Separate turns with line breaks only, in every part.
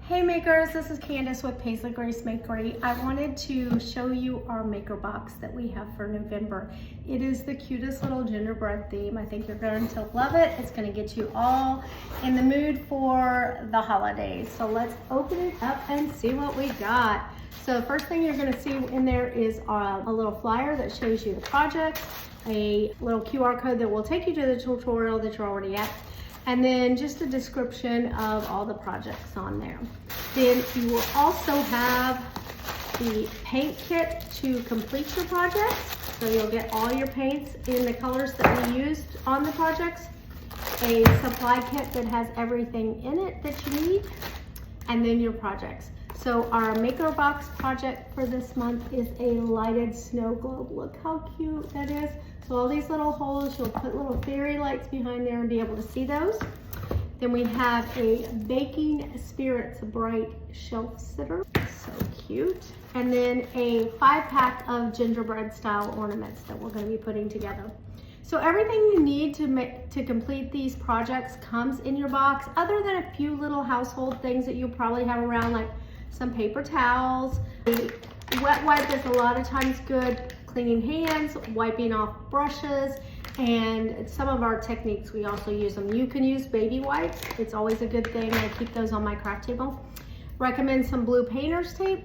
Hey makers, this is Candace with Paisley Makery. I wanted to show you our maker box that we have for November. It is the cutest little gingerbread theme. I think you're going to love it. It's going to get you all in the mood for the holidays. So let's open it up and see what we got. So the first thing you're going to see in there is a little flyer that shows you the project, a little QR code that will take you to the tutorial that you're already at, and then just a description of all the projects on there. Then you will also have the paint kit to complete your projects. So you'll get all your paints in the colors that we used on the projects, a supply kit that has everything in it that you need, and then your projects. So our maker box project for this month is a lighted snow globe. Look how cute that is. So all these little holes, you'll put little fairy lights behind there and be able to see those. Then we have a Baking Spirits Bright Shelf Sitter, so cute. And then a 5-pack of gingerbread style ornaments that we're going to be putting together. So everything you need to complete these projects comes in your box, other than a few little household things that you probably have around, like some paper towels. A wet wipe is a lot of times good. Cleaning hands, wiping off brushes, and some of our techniques we also use them. You can use baby wipes. It's always a good thing. I keep those on my craft table. Recommend some blue painter's tape.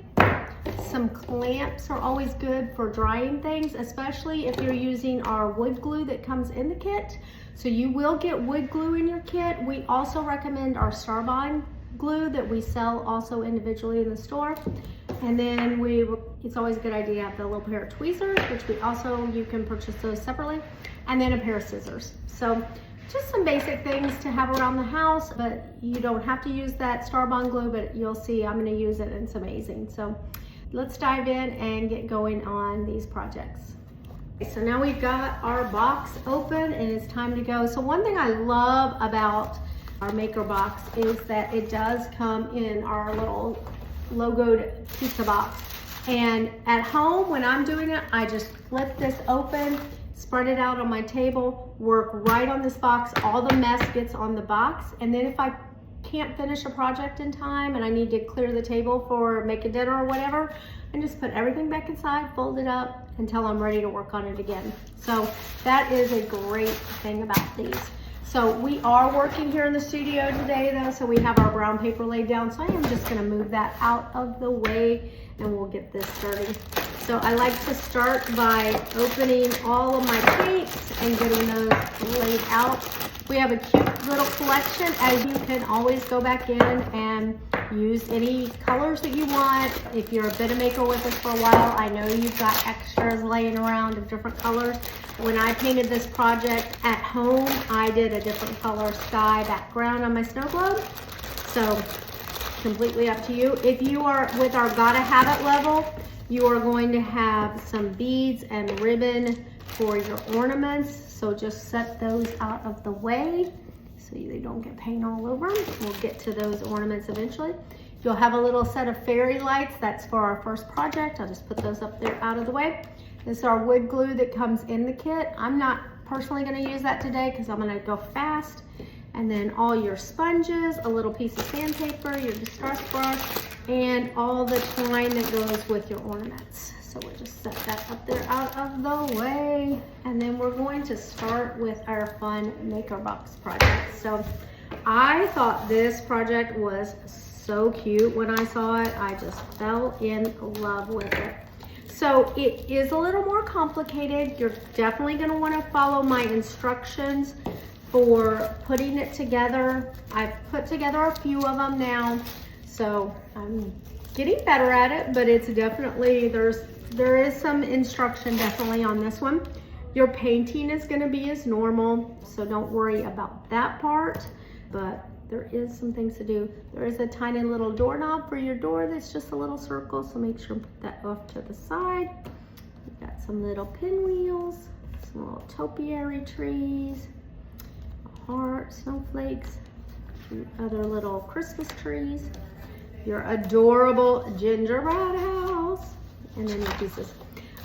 Some clamps are always good for drying things, especially if you're using our wood glue that comes in the kit. So you will get wood glue in your kit. We also recommend our Starbond glue that we sell also individually in the store. And then it's always a good idea to have the little pair of tweezers, which you can purchase those separately, and then a pair of scissors. So just some basic things to have around the house, but you don't have to use that Starbond glue, but you'll see I'm gonna use it and it's amazing. So let's dive in and get going on these projects. So now we've got our box open and it's time to go. So one thing I love about our maker box is that it does come in our little logoed pizza box. And at home, when I'm doing it, I just flip this open, spread it out on my table, work right on this box. All the mess gets on the box. And then if I can't finish a project in time and I need to clear the table for making dinner or whatever, I just put everything back inside, fold it up until I'm ready to work on it again. So that is a great thing about these. So we are working here in the studio today though, so we have our brown paper laid down. So I am just gonna move that out of the way and we'll get this started. So I like to start by opening all of my paints and getting those laid out. We have a cute little collection, as you can always go back in and use any colors that you want. If you're a bit of maker with us for a while, I know you've got extras laying around of different colors. When I painted this project at home, I did a different color sky background on my snow globe. So completely up to you. If you are with our Gotta Have It level, you are going to have some beads and ribbon for your ornaments. So just set those out of the way so they don't get paint all over them. We'll get to those ornaments eventually. You'll have a little set of fairy lights. That's for our first project. I'll just put those up there out of the way. This is our wood glue that comes in the kit. I'm not personally gonna use that today because I'm gonna go fast. And then all your sponges, a little piece of sandpaper, your distress brush, and all the twine that goes with your ornaments. So we'll just set that up there out of the way. And then we're going to start with our fun maker box project. So I thought this project was so cute when I saw it. I just fell in love with it. So it is a little more complicated. You're definitely gonna wanna follow my instructions for putting it together. I've put together a few of them now, so I'm getting better at it, but it's definitely, there is some instruction definitely on this one. Your painting is gonna be as normal, so don't worry about that part, but there is some things to do. There is a tiny little doorknob for your door that's just a little circle, so make sure to put that off to the side. We've got some little pinwheels, some little topiary trees, a heart, snowflakes, other little Christmas trees, your adorable gingerbread house, and then the pieces.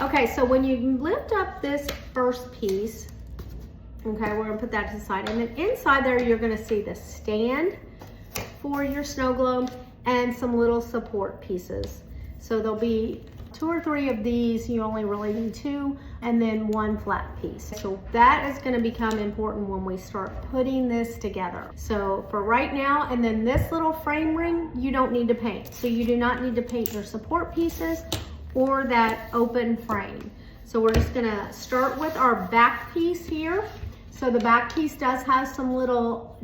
Okay, so when you lift up this first piece, okay, we're gonna put that to the side. And then inside there, you're gonna see the stand for your snow globe. and some little support pieces. So there'll be 2 or 3 of these, you only really need 2, and then 1 flat piece. So that is gonna become important when we start putting this together. So for right now, and then this little frame ring, you don't need to paint. So you do not need to paint your support pieces or that open frame. So we're just gonna start with our back piece here. So the back piece does have some little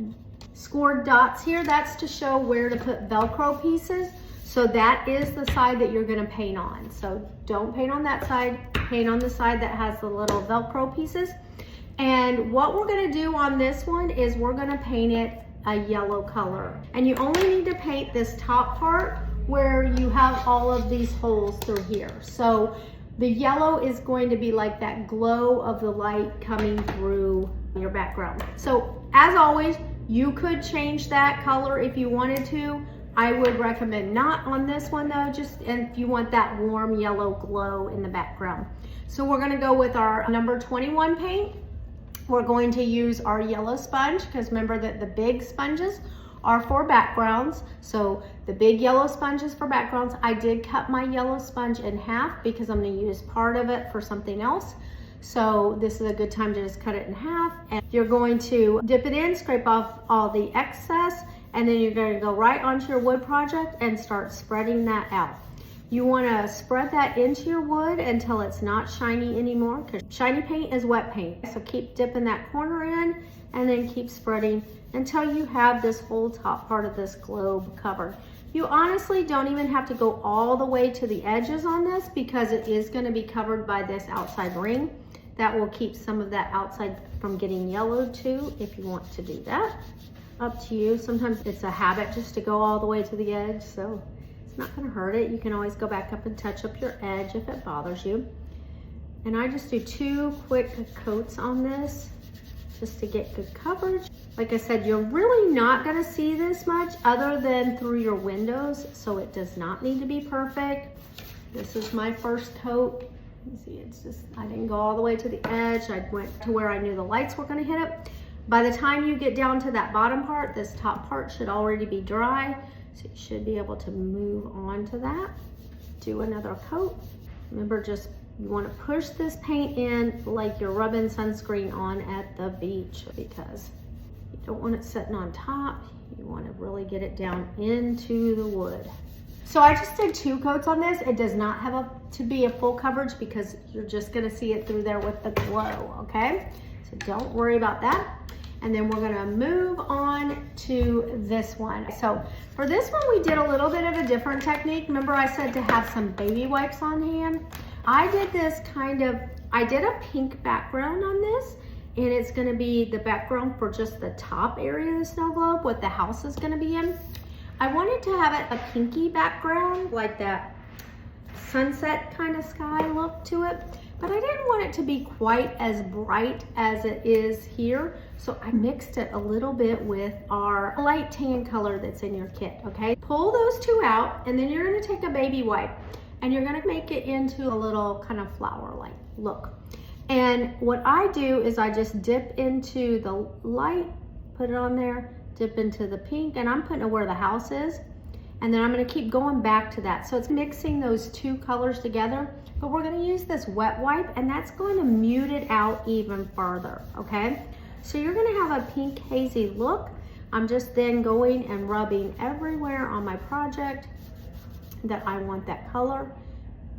scored dots here. That's to show where to put Velcro pieces. So that is the side that you're gonna paint on. So don't paint on that side, paint on the side that has the little Velcro pieces. And what we're gonna do on this one is we're gonna paint it a yellow color. And you only need to paint this top part where you have all of these holes through here. So the yellow is going to be like that glow of the light coming through your background. So as always, you could change that color if you wanted to. I would recommend not on this one though, just if you want that warm yellow glow in the background. So we're gonna go with our number 21 paint. We're going to use our yellow sponge, because remember that the big sponges are for backgrounds. So the big yellow sponge is for backgrounds. I did cut my yellow sponge in half because I'm gonna use part of it for something else. So this is a good time to just cut it in half. And you're going to dip it in, scrape off all the excess, and then you're going to go right onto your wood project and start spreading that out. You want to spread that into your wood until it's not shiny anymore, because shiny paint is wet paint. So keep dipping that corner in and then keep spreading until you have this whole top part of this globe covered. You honestly don't even have to go all the way to the edges on this, because it is going to be covered by this outside ring. That will keep some of that outside from getting yellowed too, if you want to do that. Up to you. Sometimes it's a habit just to go all the way to the edge, so it's not going to hurt it. You can always go back up and touch up your edge if it bothers you. And I just do 2 quick coats on this just to get good coverage. Like I said, you're really not going to see this much other than through your windows, so it does not need to be perfect. This is my first coat. You see, it's just, I didn't go all the way to the edge. I went to where I knew the lights were going to hit it. By the time you get down to that bottom part, this top part should already be dry. So you should be able to move on to that. Do another coat. Remember, just you want to push this paint in like you're rubbing sunscreen on at the beach, because you don't want it sitting on top. You want to really get it down into the wood. So I just did 2 coats on this. It does not have to be a full coverage, because you're just going to see it through there with the glow, okay? So don't worry about that. And then we're gonna move on to this one. So for this one, we did a little bit of a different technique. Remember I said to have some baby wipes on hand? I did this I did a pink background on this, and it's gonna be the background for just the top area of the snow globe, what the house is gonna be in. I wanted to have it a pinky background, like that sunset kind of sky look to it. But I didn't want it to be quite as bright as it is here. So I mixed it a little bit with our light tan color that's in your kit, okay? Pull those 2 out, and then you're gonna take a baby wipe and you're gonna make it into a little kind of flower-like look. And what I do is I just dip into the light, put it on there, dip into the pink, and I'm putting it where the house is. And then I'm gonna keep going back to that. So it's mixing those 2 colors together, but we're gonna use this wet wipe, and that's going to mute it out even further, okay? So you're gonna have a pink hazy look. I'm just then going and rubbing everywhere on my project that I want that color.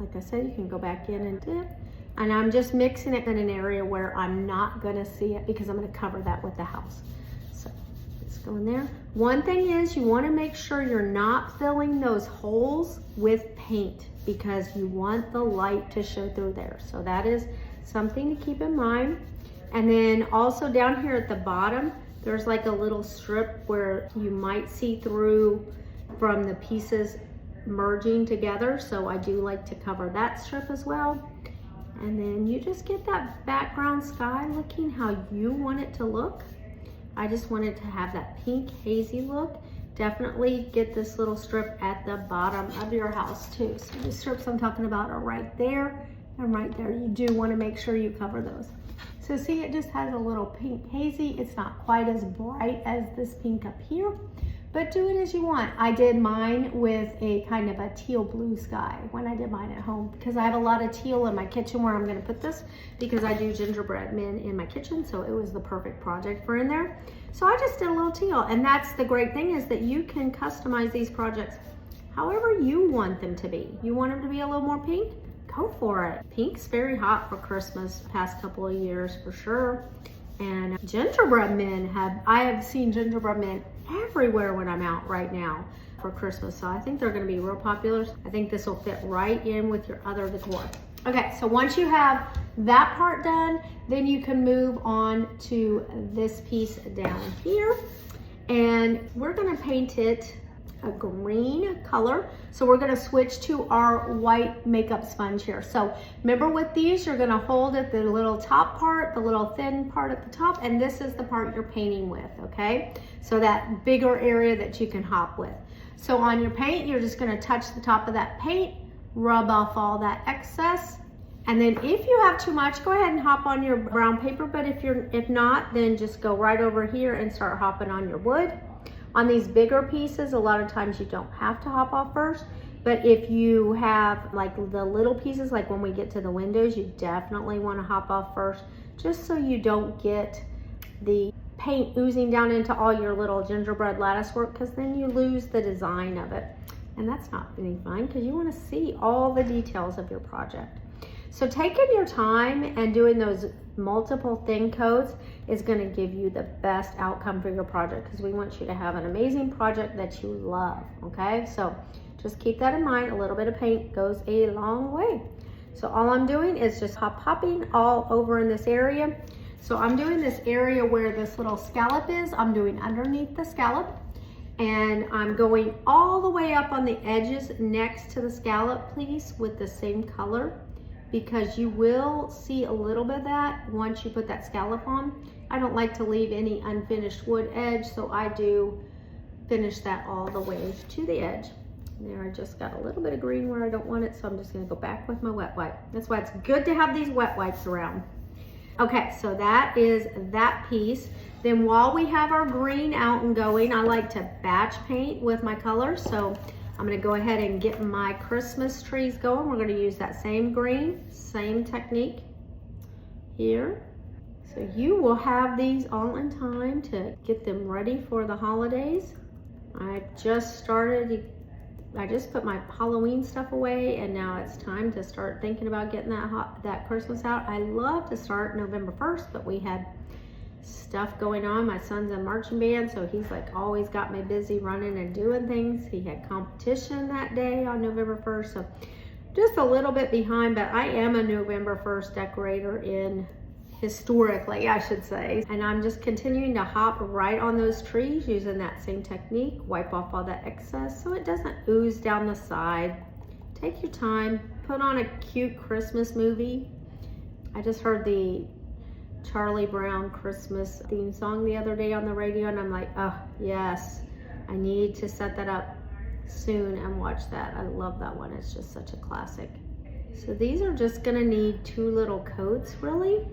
Like I said, you can go back in and dip. And I'm just mixing it in an area where I'm not gonna see it, because I'm gonna cover that with the house. Go in there. One thing is, you want to make sure you're not filling those holes with paint, because you want the light to show through there. So that is something to keep in mind. And then also down here at the bottom, there's like a little strip where you might see through from the pieces merging together. So I do like to cover that strip as well. And then you just get that background sky looking how you want it to look. I just wanted to have that pink hazy look. Definitely get this little strip at the bottom of your house too. So the strips I'm talking about are right there and right there. You do want to make sure you cover those. So see, it just has a little pink hazy. It's not quite as bright as this pink up here, but do it as you want. I did mine with a kind of a teal blue sky when I did mine at home, because I have a lot of teal in my kitchen where I'm gonna put this, because I do gingerbread men in my kitchen, so it was the perfect project for in there. So I just did a little teal, and that's the great thing, is that you can customize these projects however you want them to be. You want them to be a little more pink? Go for it. Pink's very hot for Christmas the past couple of years for sure. And gingerbread men I have seen gingerbread men everywhere when I'm out right now for Christmas. So I think they're gonna be real popular. I think this will fit right in with your other decor. Okay, so once you have that part done, then you can move on to this piece down here. And we're gonna paint it a green color. So we're gonna switch to our white makeup sponge here. So remember, with these, you're gonna hold at the little top part, the little thin part at the top, and this is the part you're painting with, okay? So that bigger area that you can hop with. So on your paint, you're just gonna touch the top of that paint, rub off all that excess, and then if you have too much, go ahead and hop on your brown paper, but if not, then just go right over here and start hopping on your wood. On these bigger pieces, a lot of times you don't have to hop off first, but if you have like the little pieces, like when we get to the windows, you definitely want to hop off first, just so you don't get the paint oozing down into all your little gingerbread lattice work, because then you lose the design of it. And that's not any fun, because you want to see all the details of your project. So taking your time and doing those multiple thin coats is going to give you the best outcome for your project, because we want you to have an amazing project that you love, okay? So just keep that in mind. A little bit of paint goes a long way. So all I'm doing is just hopping all over in this area. So I'm doing this area where this little scallop is. I'm doing underneath the scallop, and I'm going all the way up on the edges next to the scallop piece with the same color, because you will see a little bit of that once you put that scallop on. I don't like to leave any unfinished wood edge, so I do finish that all the way to the edge. There, I just got a little bit of green where I don't want it, so I'm just gonna go back with my wet wipe. That's why it's good to have these wet wipes around. Okay, so that is that piece. Then while we have our green out and going, I like to batch paint with my colors. So I'm gonna go ahead and get my Christmas trees going. We're gonna use that same green, same technique here. So you will have these all in time to get them ready for the holidays. I just put my Halloween stuff away, and now it's time to start thinking about getting that Christmas out. I love to start November 1st, but we had stuff going on. My son's in marching band, so he's like always got me busy running and doing things. He had competition that day on November 1st, so just a little bit behind, but I am a November 1st decorator historically, I should say. And I'm just continuing to hop right on those trees using that same technique, wipe off all that excess so it doesn't ooze down the side. Take your time, put on a cute Christmas movie. I just heard the Charlie Brown Christmas theme song the other day on the radio, and I'm like, oh yes, I need to set that up soon and watch that. I love that one. It's just such a classic. So these are just gonna need 2 little coats really.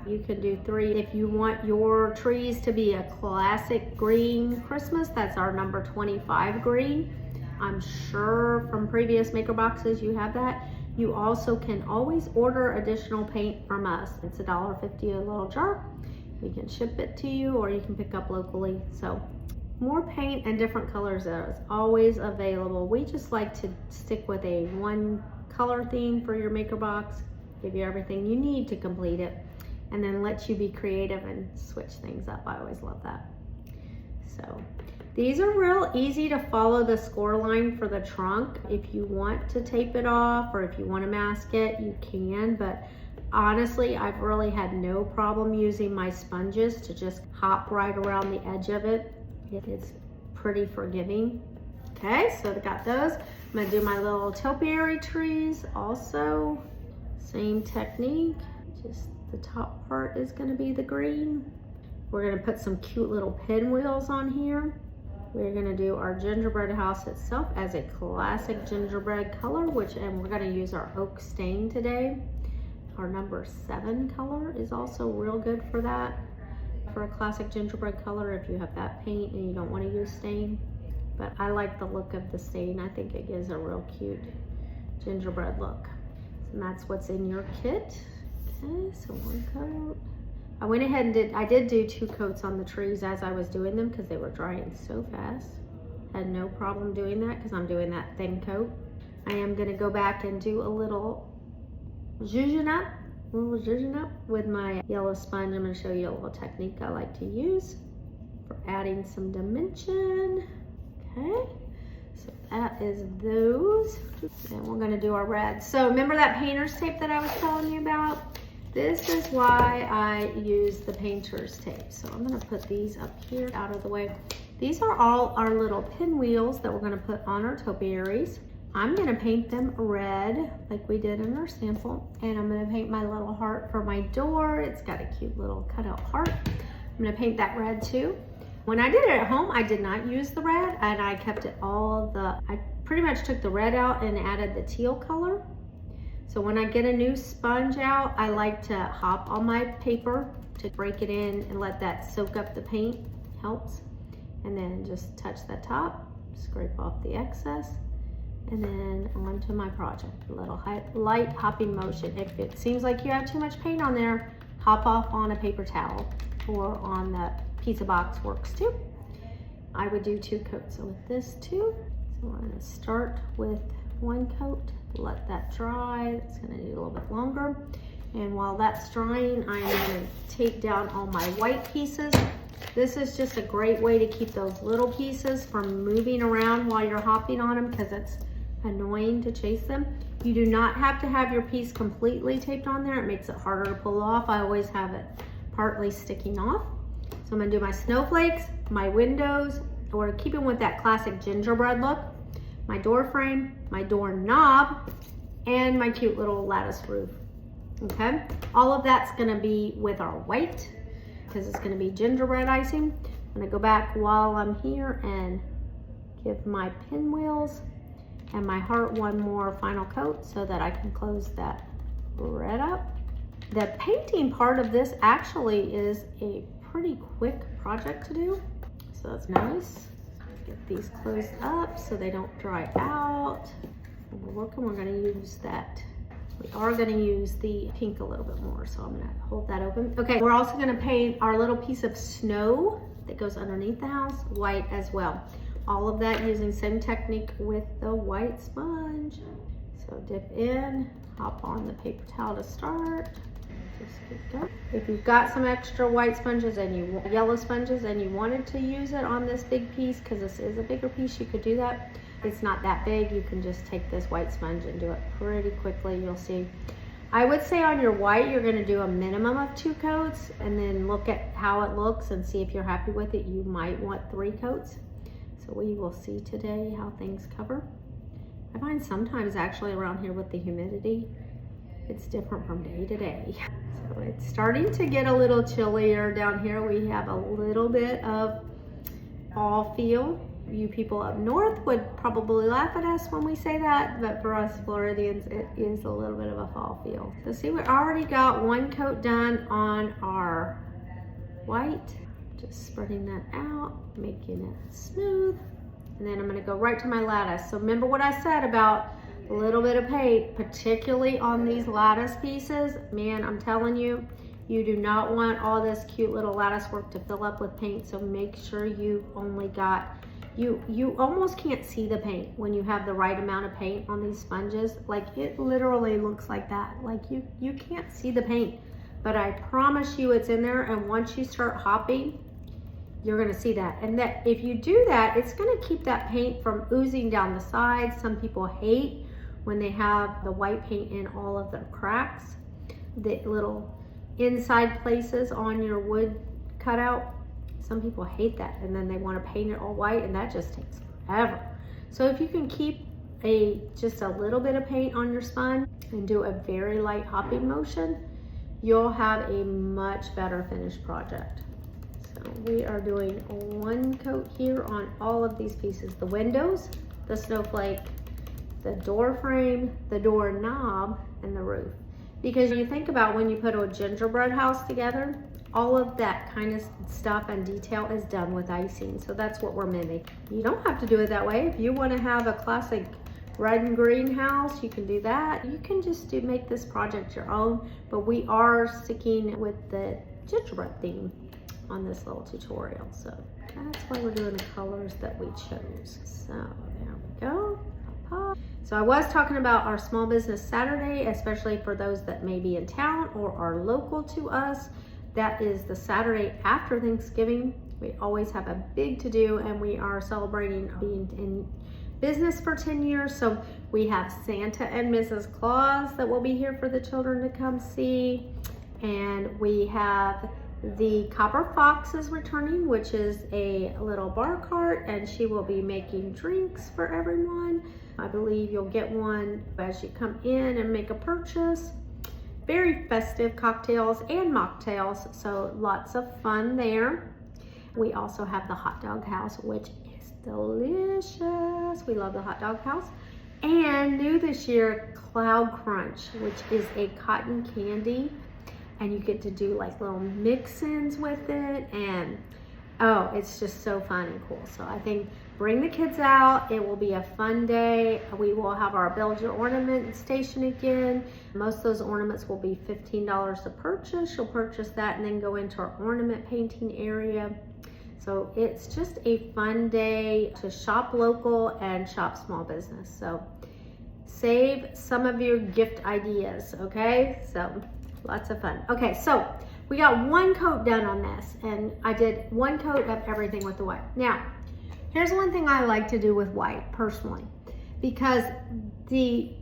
You can do 3 if you want your trees to be a classic green Christmas. That's our number 25 green. I'm sure from previous maker boxes you have that. You also can always order additional paint from us. It's $1.50 a little jar. We can ship it to you, or you can pick up locally. So more paint and different colors is always available. We just like to stick with a 1 color theme for your maker box, give you everything you need to complete it, and then let you be creative and switch things up. I always love that. So these are real easy to follow the score line for the trunk. If you want to tape it off, or if you want to mask it, you can, but honestly, I've really had no problem using my sponges to just hop right around the edge of it. It's pretty forgiving. Okay, so I got those. I'm gonna do my little topiary trees also. Same technique, just the top part is gonna be the green. We're gonna put some cute little pinwheels on here. We're gonna do our gingerbread house itself as a classic gingerbread color, and we're gonna use our oak stain today. Our number 7 color is also real good for that. for a classic gingerbread color if you have that paint and you don't want to use stain. But I like the look of the stain. I think it gives a real cute gingerbread look. And that's what's in your kit. Okay, so 1 coat. I went ahead and I did do 2 coats on the trees as I was doing them because they were drying so fast. Had no problem doing that because I'm doing that thin coat. I am gonna go back and do a little zhuzhing up with my yellow sponge. I'm gonna show you a little technique I like to use for adding some dimension. Okay, so that is those. And we're gonna do our red. So remember that painter's tape that I was telling you about? This is why I use the painter's tape. So I'm gonna put these up here out of the way. These are all our little pinwheels that we're gonna put on our topiaries. I'm gonna paint them red like we did in our sample. And I'm gonna paint my little heart for my door. It's got a cute little cutout heart. I'm gonna paint that red too. When I did it at home, I did not use the red and I kept it I pretty much took the red out and added the teal color. So when I get a new sponge out, I like to hop on my paper to break it in and let that soak up the paint, helps. And then just touch the top, scrape off the excess, and then onto my project. A little light hopping motion. If it seems like you have too much paint on there, hop off on a paper towel or on the pizza box works too. I would do 2 coats. So with this too, so we're gonna start with 1 coat, let that dry. It's gonna need a little bit longer. And while that's drying, I'm gonna take down all my white pieces. This is just a great way to keep those little pieces from moving around while you're hopping on them because it's annoying to chase them. You do not have to have your piece completely taped on there. It makes it harder to pull off. I always have it partly sticking off. So I'm gonna do my snowflakes, my windows, or keeping with that classic gingerbread look, my door frame, my door knob, and my cute little lattice roof, okay? All of that's gonna be with our white because it's gonna be gingerbread icing. I'm gonna go back while I'm here and give my pinwheels and my heart 1 more final coat so that I can close that red up. The painting part of this actually is a pretty quick project to do, so that's nice. Get these closed up so they don't dry out. When we're working, we're gonna use that. We are gonna use the pink a little bit more, so I'm gonna hold that open. Okay, we're also gonna paint our little piece of snow that goes underneath the house white as well. All of that using same technique with the white sponge. So dip in, hop on the paper towel to start. Just keep going. If you've got some extra white sponges and yellow sponges and you wanted to use it on this big piece, because this is a bigger piece, you could do that. It's not that big. You can just take this white sponge and do it pretty quickly. You'll see. I would say on your white, you're gonna do a minimum of 2 coats and then look at how it looks and see if you're happy with it. You might want 3 coats. So we will see today how things cover. I find sometimes actually around here with the humidity, it's different from day to day. So it's starting to get a little chillier down here. We have a little bit of fall feel. You people up north would probably laugh at us when we say that, but for us Floridians, it is a little bit of a fall feel. So see, we already got 1 coat done on our white. Just spreading that out, making it smooth. And then I'm gonna go right to my lattice. So remember what I said about a little bit of paint, particularly on these lattice pieces. Man, I'm telling you, you do not want all this cute little lattice work to fill up with paint. So make sure you've only got, you almost can't see the paint when you have the right amount of paint on these sponges. Like it literally looks like that. Like you can't see the paint, but I promise you it's in there. And once you start hopping, you're gonna see that. And that if you do that, it's gonna keep that paint from oozing down the sides. Some people hate when they have the white paint in all of the cracks, the little inside places on your wood cutout. Some people hate that, and then they wanna paint it all white, and that just takes forever. So if you can keep just a little bit of paint on your sponge and do a very light hopping motion, you'll have a much better finished project. So we are doing 1 coat here on all of these pieces, the windows, the snowflake, the door frame, the door knob, and the roof. Because you think about when you put a gingerbread house together, All of that kind of stuff and detail is done with icing. So that's what we're mimicking. You don't have to do it that way. If you want to have a classic red and green house, you can do that. You can just make this project your own, but we are sticking with the gingerbread theme on this little tutorial. So that's why we're doing the colors that we chose. So there we go. So I was talking about our Small Business Saturday, especially for those that may be in town or are local to us. That is the Saturday after Thanksgiving. We always have a big to-do, and we are celebrating being in business for 10 years. So we have Santa and Mrs. Claus that will be here for the children to come see. And we have the Copper Fox is returning, which is a little bar cart, and she will be making drinks for everyone. I believe you'll get one as you come in and make a purchase. Very festive cocktails and mocktails, so lots of fun there. We also have the hot dog house, which is delicious. We love the hot dog house. And new this year, Cloud Crunch, which is a cotton candy, and you get to do like little mix-ins with it, and oh, it's just so fun and cool. So I think bring the kids out. It will be a fun day. We will have our Build Your Ornament station again. Most of those ornaments will be $15 to purchase. You'll purchase that and then go into our ornament painting area. So it's just a fun day to shop local and shop small business. So save some of your gift ideas, okay? So lots of fun. Okay, so we got one coat done on this, and I did one coat of everything with the white. Now, here's one thing I like to do with white personally, because the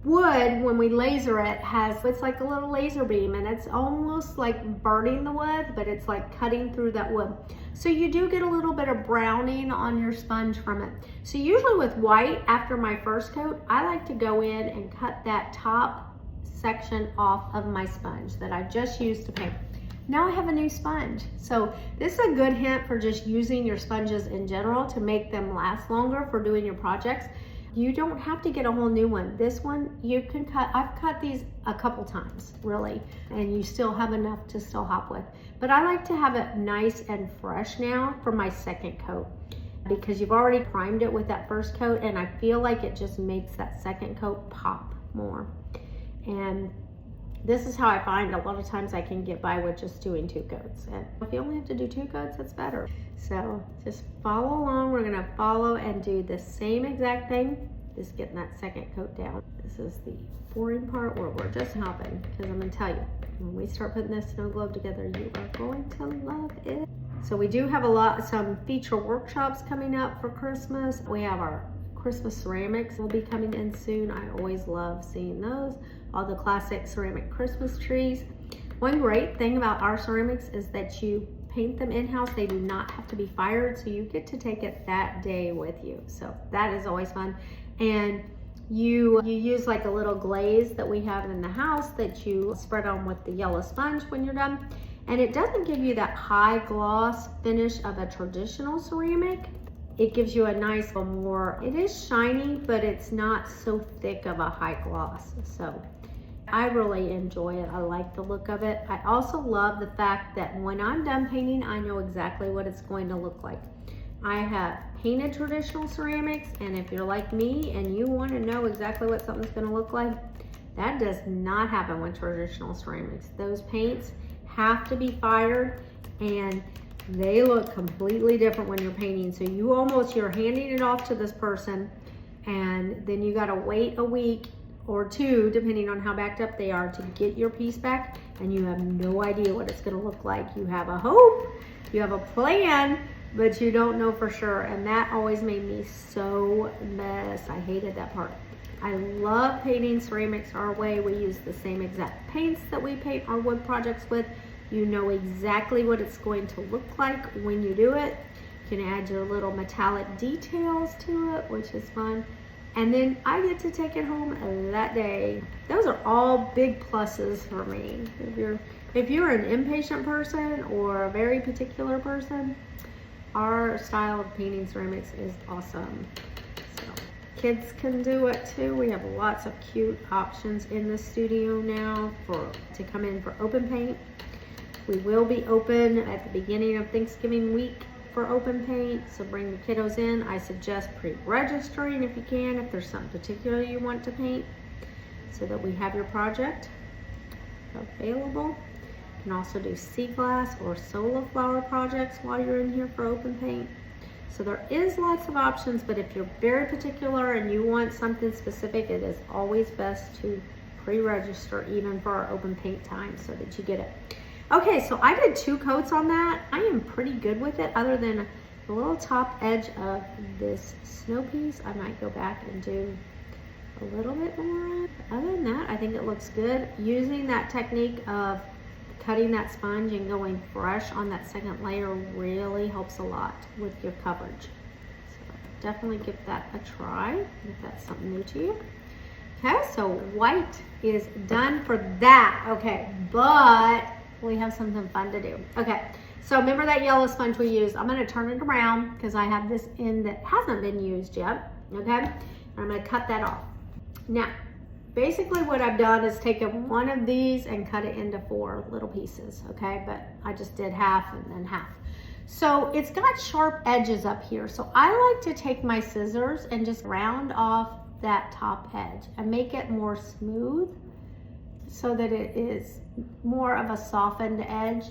wood, when we laser it, it's like a little laser beam, and it's almost like burning the wood, but it's like cutting through that wood. So you do get a little bit of browning on your sponge from it. So usually with white, after my first coat, I like to go in and cut that top section off of my sponge that I just used to paint. Now I have a new sponge. So this is a good hint for just using your sponges in general to make them last longer for doing your projects. You don't have to get a whole new one. This one you can cut. I've cut these a couple times, really, and you still have enough to still hop with. But I like to have it nice and fresh now for my second coat, because you've already primed it with that first coat, and I feel like it just makes that second coat pop more. And this is how I find a lot of times I can get by with just doing 2 coats. And if you only have to do 2 coats, that's better. So just follow along. We're gonna follow and do the same exact thing, just getting that second coat down. This is the boring part where we're just hopping, because I'm gonna tell you, when we start putting this snow globe together, you are going to love it. So we do have some feature workshops coming up for Christmas. We have our Christmas ceramics will be coming in soon. I always love seeing those. All the classic ceramic Christmas trees. One great thing about our ceramics is that you paint them in-house. They do not have to be fired, so you get to take it that day with you. So that is always fun. And you use like a little glaze that we have in the house that you spread on with the yellow sponge when you're done. And it doesn't give you that high gloss finish of a traditional ceramic. It gives you a nice more, it is shiny, but it's not so thick of a high gloss. So I really enjoy it. I like the look of it. I also love the fact that when I'm done painting, I know exactly what it's going to look like. I have painted traditional ceramics, and if you're like me and you want to know exactly what something's going to look like, that does not happen with traditional ceramics. Those paints have to be fired, and they look completely different when you're painting. So you're handing it off to this person, and then you got to wait a week or 2, depending on how backed up they are, to get your piece back, and you have no idea what it's going to look like. You have a hope, you have a plan, but you don't know for sure, and that always made me so mess. I hated that part. I love painting ceramics our way. We use the same exact paints that we paint our wood projects with. You know exactly what it's going to look like when you do it. You can add your little metallic details to it, which is fun. And then I get to take it home that day. Those are all big pluses for me. If you're an impatient person or a very particular person, our style of painting ceramics is awesome. So kids can do it too. We have lots of cute options in the studio now to come in for open paint.
We will be open at the beginning of Thanksgiving week for open paint, so bring the kiddos in. I suggest pre-registering if you can, if there's something particular you want to paint, so that we have your project available. You can also do sea glass or solo flower projects while you're in here for open paint. So there is lots of options, but if you're very particular and you want something specific, it is always best to pre-register even for our open paint time so that you get it. Okay, so I did 2 coats on that. I am pretty good with it, other than the little top edge of this snow piece. I might go back and do a little bit more. Other than that, I think it looks good. Using that technique of cutting that sponge and going fresh on that second layer really helps a lot with your coverage. So definitely give that a try if that's something new to you. Okay, so white is done for that. Okay, but we have something fun to do. Okay, so remember that yellow sponge we used? I'm gonna turn it around because I have this in that hasn't been used yet, okay? And I'm gonna cut that off. Now, basically what I've done is taken one of these and cut it into 4 little pieces, okay? But I just did half and then half. So it's got sharp edges up here. So I like to take my scissors and just round off that top edge and make it more smooth so that it is more of a softened edge.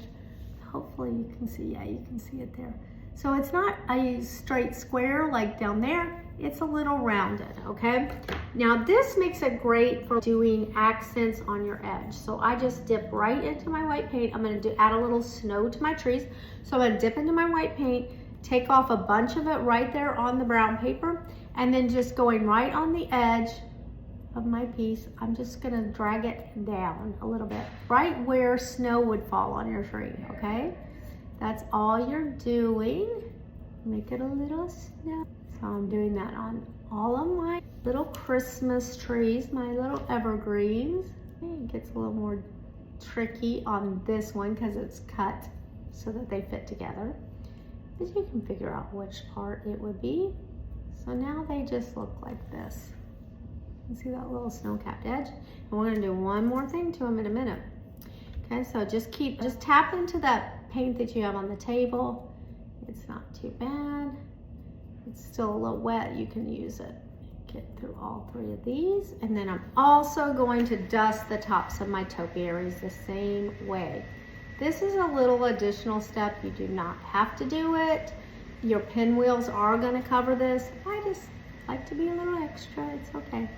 Hopefully you can see, yeah, you can see it there. So it's not a straight square like down there. It's a little rounded, okay? Now this makes it great for doing accents on your edge. So I just dip right into my white paint. I'm gonna add a little snow to my trees. So I'm gonna dip into my white paint, take off a bunch of it right there on the brown paper, and then just going right on the edge of my piece, I'm just gonna drag it down a little bit, right where snow would fall on your tree, okay? That's all you're doing. Make it a little snow. So I'm doing that on all of my little Christmas trees, my little evergreens. It gets a little more tricky on this one because it's cut so that they fit together. But you can figure out which part it would be. So now they just look like this. You see that little snow-capped edge? And we're gonna do one more thing to them in a minute. Okay, so just tap into that paint that you have on the table. It's not too bad. It's still a little wet, you can use it. Get through all 3 of these. And then I'm also going to dust the tops of my topiaries the same way. This is a little additional step. You do not have to do it. Your pinwheels are gonna cover this. I just like to be a little extra, it's okay.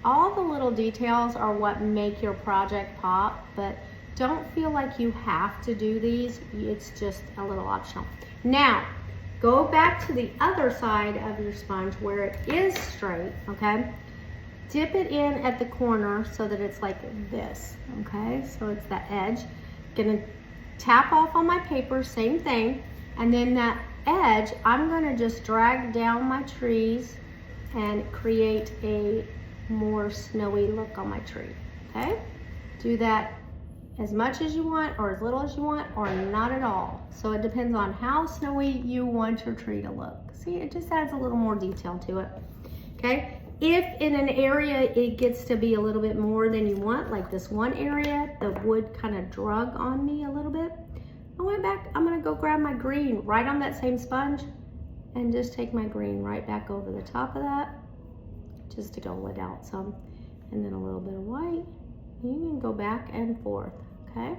All the little details are what make your project pop, but don't feel like you have to do these. It's just a little optional. Now, go back to the other side of your sponge where it is straight, okay? Dip it in at the corner so that it's like this, okay? So it's that edge. Gonna tap off on my paper, same thing. And then that edge, I'm gonna just drag down my trees and create a more snowy look on my tree, okay? Do that as much as you want or as little as you want or not at all. So it depends on how snowy you want your tree to look. See, it just adds a little more detail to it, okay? If in an area it gets to be a little bit more than you want, like this one area, the wood kind of drug on me a little bit, I went back, I'm gonna go grab my green right on that same sponge and just take my green right back over the top of that, just to dull it out some. And then a little bit of white. You can go back and forth, okay?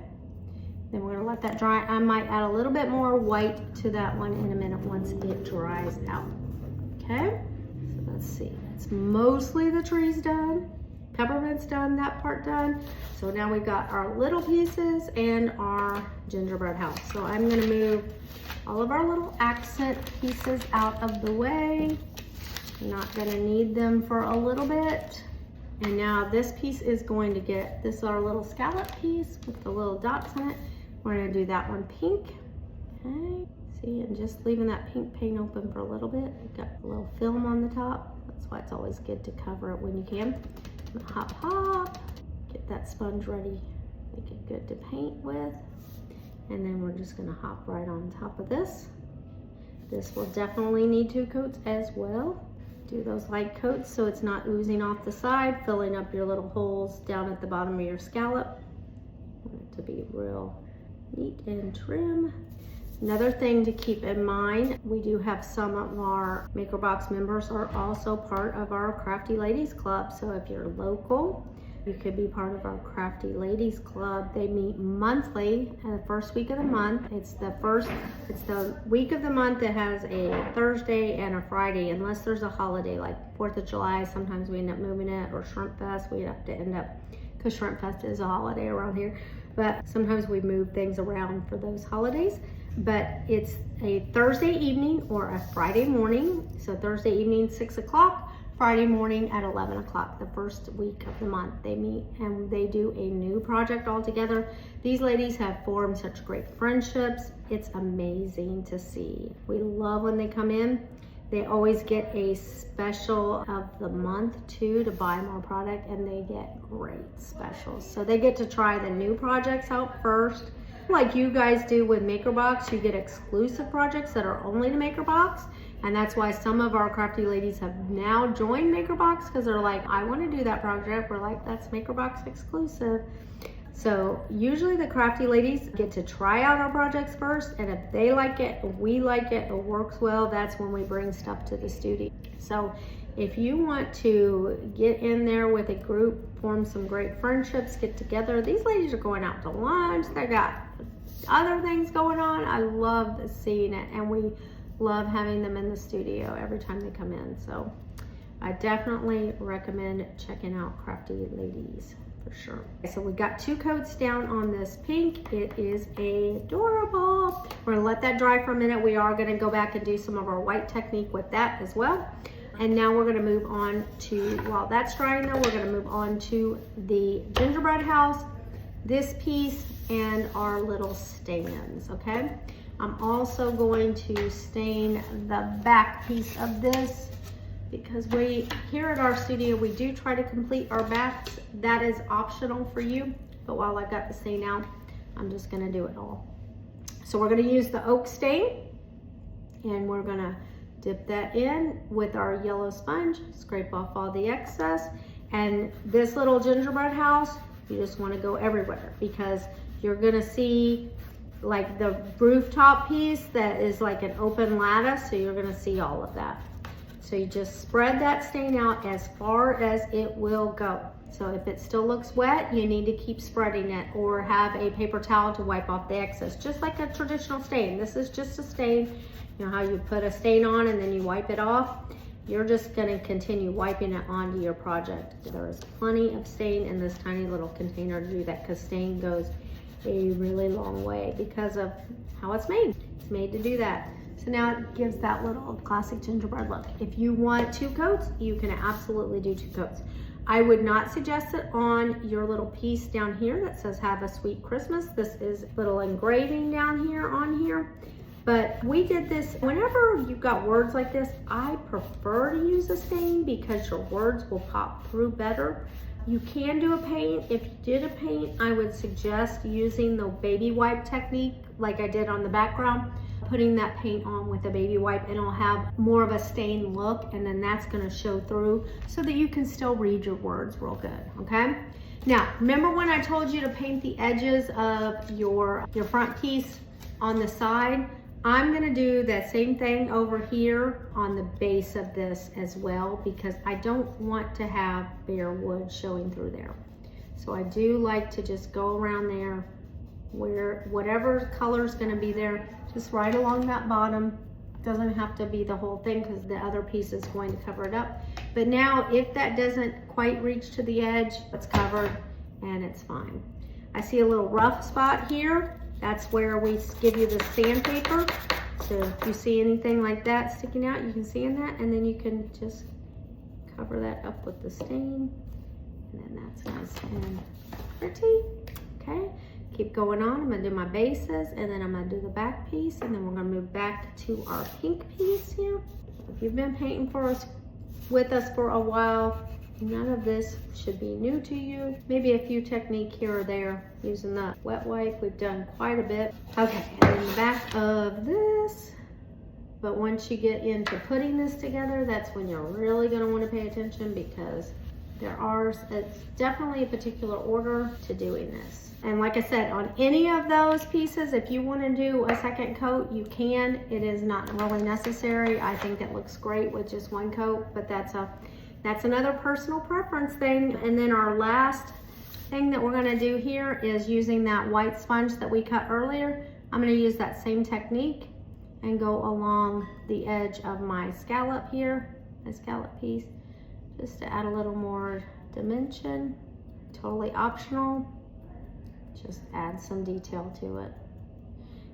Then we're gonna let that dry. I might add a little bit more white to that one in a minute once it dries out, okay? So let's see, it's mostly the trees done. Peppermint's done, that part done. So now we've got our little pieces and our gingerbread house. So I'm gonna move all of our little accent pieces out of the way. I'm not gonna need them for a little bit. And now this piece is going to get, this is our little scallop piece with the little dots in it. We're gonna do that one pink, okay? See, and just leaving that pink paint open for a little bit. We've got a little film on the top. That's why it's always good to cover it when you can. Hop, hop, get that sponge ready, make it good to paint with. And then we're just gonna hop right on top of this. This will definitely need 2 coats as well. Do those light coats so it's not oozing off the side, filling up your little holes down at the bottom of your scallop. I want it to be real neat and trim. Another thing to keep in mind, we do have some of our MakerBox members are also part of our Crafty Ladies Club. So if you're local, you could be part of our Crafty Ladies Club. They meet monthly the first week of the month. It's the week of the month that has a Thursday and a Friday, unless there's a holiday like 4th of July. Sometimes we end up moving it, or Shrimp Fest. We have to end up, because Shrimp Fest is a holiday around here. But sometimes we move things around for those holidays. But it's a Thursday evening or a Friday morning. So Thursday evening, 6 o'clock. Friday morning at 11 o'clock, the first week of the month. They meet and they do a new project all together. These ladies have formed such great friendships. It's amazing to see. We love when they come in. They always get a special of the month too, to buy more product, and they get great specials. So they get to try the new projects out first. Like you guys do with MakerBox, you get exclusive projects that are only to MakerBox. And that's why some of our crafty ladies have now joined MakerBox, because they're like, I want to do that project. We're like, that's MakerBox exclusive. So usually the crafty ladies get to try out our projects first, and if they like it, we like it, it works well, that's when we bring stuff to the studio. So if you want to get in there with a group, form some great friendships, get together, these ladies are going out to lunch, they got other things going on. I love seeing it, and we love having them in the studio every time they come in. So I definitely recommend checking out Crafty Ladies for sure. So we got 2 coats down on this pink. It is adorable. We're gonna let that dry for a minute. We are gonna go back and do some of our white technique with that as well. And now we're gonna move on to, while that's drying though, we're gonna move on to the gingerbread house, this piece, and our little stands, okay? I'm also going to stain the back piece of this, because we, here at our studio, we do try to complete our backs. That is optional for you, but while I've got the stain out, I'm just gonna do it all. So we're gonna use the oak stain, and we're gonna dip that in with our yellow sponge, scrape off all the excess. And this little gingerbread house, you just wanna go everywhere, because you're gonna see like the rooftop piece that is like an open lattice, so you're gonna see all of that. So you just spread that stain out as far as it will go. So if it still looks wet, you need to keep spreading it, or have a paper towel to wipe off the excess, just like a traditional stain. This is just a stain. You know how you put a stain on and then you wipe it off? You're just gonna continue wiping it onto your project. There is plenty of stain in this tiny little container to do that, because stain goes a really long way because of how it's made. It's made to do that. So now it gives that little classic gingerbread look. If you want 2 coats, you can absolutely do 2 coats. I would not suggest it on your little piece down here that says "Have a Sweet Christmas." This is a little engraving down here on here. But we did this, whenever you've got words like this, I prefer to use a stain because your words will pop through better. You can do a paint. If you did a paint, I would suggest using the baby wipe technique like I did on the background, putting that paint on with a baby wipe, and it'll have more of a stained look, and then that's gonna show through so that you can still read your words real good, okay? Now, remember when I told you to paint the edges of your front piece on the side? I'm gonna do that same thing over here on the base of this as well, because I don't want to have bare wood showing through there. So I do like to just go around there, where whatever color is gonna be there, just right along that bottom. Doesn't have to be the whole thing, because the other piece is going to cover it up. But now if that doesn't quite reach to the edge, it's covered and it's fine. I see a little rough spot here. That's where we give you the sandpaper. So if you see anything like that sticking out, you can sand that, and then you can just cover that up with the stain. And then that's nice and pretty, okay? Keep going on. I'm gonna do my bases, and then I'm gonna do the back piece, and then we're gonna move back to our pink piece here. If you've been painting with us for a while, none of this should be new to you. Maybe a few technique here or there using the wet wipe. We've done quite a bit. Okay, and then the back of this. But once you get into putting this together, that's when you're really gonna wanna pay attention, because it's definitely a particular order to doing this.
And like I said, on any of those pieces, if you want to do a second coat, you can. It is not really necessary. I think it looks great with just one coat, but that's another personal preference thing. And then our last thing that we're going to do here is using that white sponge that we cut earlier. I'm going to use that same technique and go along the edge of my scallop here, my scallop piece, just to add a little more dimension. Totally optional. Just add some detail to it.